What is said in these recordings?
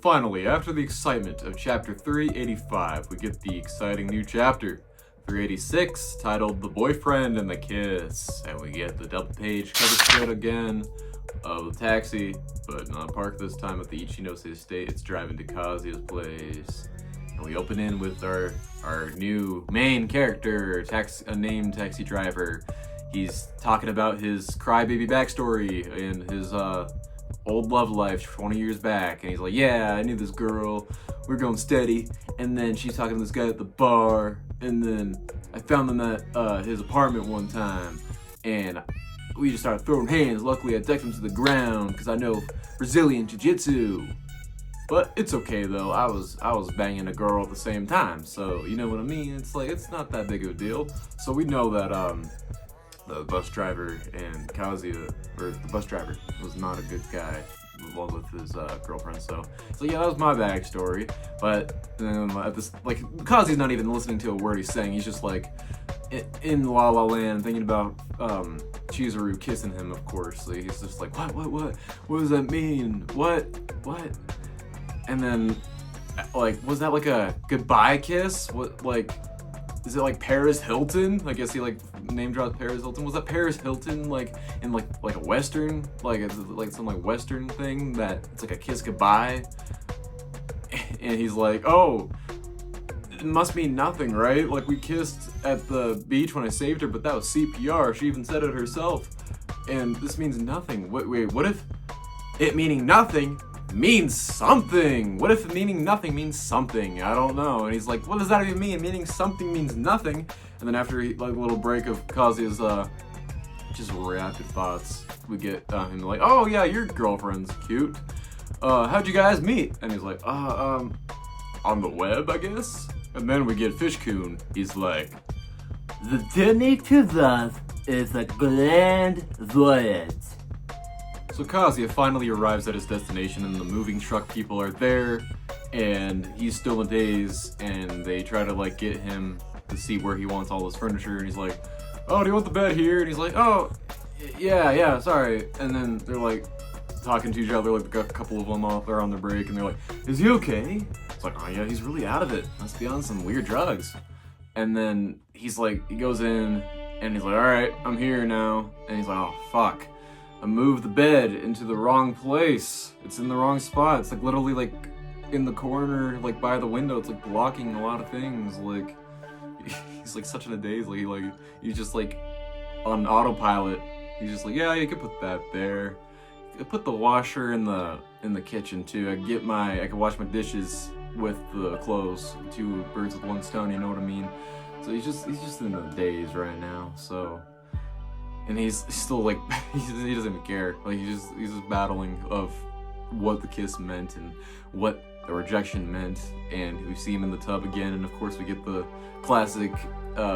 Finally, after the excitement of chapter 385, we get the exciting new chapter, 386, titled The Boyfriend and the Kiss. And we get the double page cover spread again of the taxi, but not parked this time at the Ichinose estate. It's driving to Kazuya's place. And we open in with our new main character, a named taxi driver. He's talking about his crybaby backstory and his old love life 20 years back, and he's like, yeah, I knew this girl, we're going steady, and then she's talking to this guy at the bar, and then I found them at his apartment one time, and we just started throwing hands. Luckily I decked him to the ground because I know Brazilian jiu-jitsu, but it's okay though. I was banging a girl at the same time, so you know what I mean. It's like, it's not that big of a deal. So we know that the bus driver and Kazuya, or the bus driver, was not a good guy with his girlfriend. So yeah, that was my backstory. But at this, like, Kazuya's not even listening to a word he's saying. He's just like in La La Land, thinking about Chizuru kissing him. Of course, so he's just like, what does that mean? What? And then, like, was that like a goodbye kiss? What, like, is it like Paris Hilton? I guess he like name dropped Paris Hilton. Was that Paris Hilton like in like a western, like it's like some like western thing that it's like a kiss goodbye? And he's like, oh, it must mean nothing, right? Like, we kissed at the beach when I saved her, but that was CPR. She even said it herself. And this means nothing. Wait, what if it meaning nothing means something? What if meaning nothing means something? I don't know. And he's like, what does that even mean? Meaning something means nothing. And then after like a little break of Kazuya's just rapid thoughts, we get him like, oh yeah, your girlfriend's cute. How'd you guys meet? And he's like, on the web, I guess. And then we get Fish-kun. He's like, the journey to that is a grand voyage. so Kazuya finally arrives at his destination, and the moving truck people are there, and he's still in a daze, and they try to like get him to see where he wants all his furniture, and he's like, oh, do you want the bed here? And he's like, oh, yeah, sorry. And then they're like talking to each other, like a couple of them off there on their break, and they're like, is he okay? It's like, oh yeah, he's really out of it. Must be on some weird drugs. And then he's like, he goes in, and he's like, all right, I'm here now. And he's like, oh fuck, I moved the bed into the wrong place. It's in the wrong spot. It's like literally like in the corner, like by the window. It's like blocking a lot of things. Like, he's like such in a daze. Like he's just like on autopilot. He's just like, yeah, you could put that there. I put the washer in the kitchen too. I could wash my dishes with the clothes. Two birds with one stone, you know what I mean? So he's just in a daze right now. So, and he's still like he doesn't even care. Like he's just battling of what the kiss meant and what the rejection meant. And we see him in the tub again, and of course we get the classic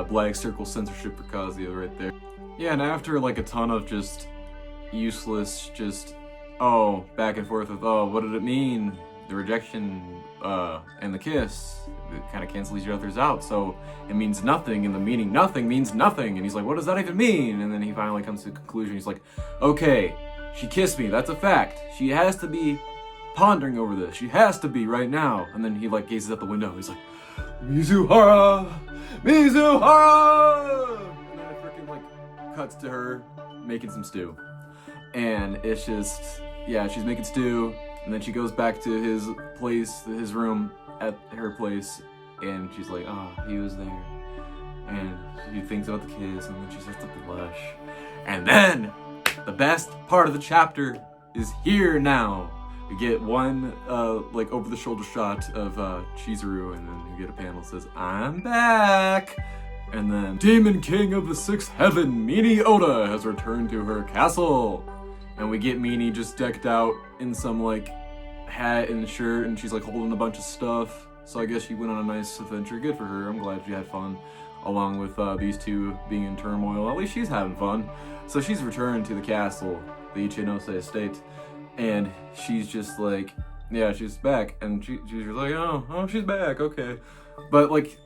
black circle censorship for Kazuya right there. Yeah, and after like a ton of just useless, back and forth with, what did it mean? The rejection and the kiss, it kind of cancels each other's out, so it means nothing, and the meaning nothing means nothing. And he's like, what does that even mean? And then he finally comes to a conclusion. He's like, okay, she kissed me, that's a fact. She has to be pondering over this. She has to be right now. And then he like gazes out the window. He's like, Mizuhara! Mizuhara! And then it freaking like cuts to her making some stew. And it's just, yeah, she's making stew, and then she goes back to his place, his room at her place, and she's like, oh, he was there. And she thinks about the kiss, and then she starts to blush. And then, the best part of the chapter is here now. We get one, like, over-the-shoulder shot of Chizuru, and then we get a panel that says, I'm back! And then, Demon King of the Sixth Heaven, Mini Oda, has returned to her castle. And we get Mini just decked out in some, like, hat and shirt, and she's, like, holding a bunch of stuff. So I guess she went on a nice adventure. Good for her. I'm glad she had fun, along with these two being in turmoil. At least she's having fun. So she's returned to the castle, the Ichinose estate, and she's just like, yeah, she's back. And she's like, oh, she's back, okay. But, like,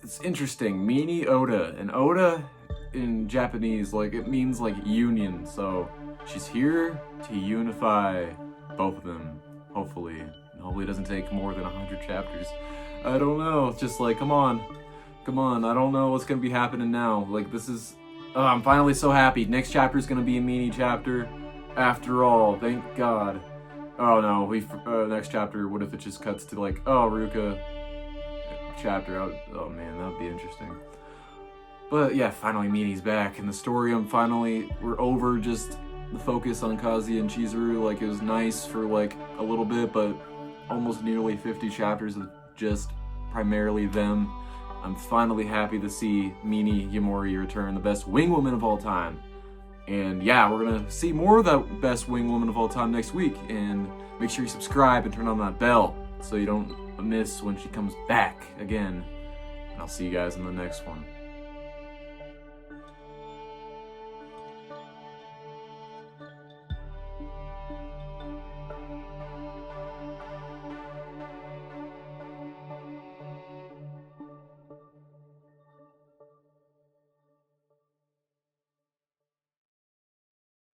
it's interesting. Mini Oda. And Oda in Japanese, like, it means, like, union. So she's here to unify both of them, hopefully. Hopefully it doesn't take more than 100 chapters. I don't know. It's just like, come on. Come on. I don't know what's going to be happening now. Like, this is... I'm finally so happy. Next chapter is going to be a mini chapter. After all, thank God. Oh no, next chapter, what if it just cuts to like, oh, Ruka chapter. Oh man, that would be interesting. But yeah, finally Mini's back. And the story, we're over just the focus on Kazi and Chizuru. Like, it was nice for like a little bit, but almost nearly 50 chapters of just primarily them. I'm finally happy to see Mini Yamori return, the best wing woman of all time. And yeah, we're gonna see more of that best wing woman of all time next week. And make sure you subscribe and turn on that bell so you don't miss when she comes back again. And I'll see you guys in the next one.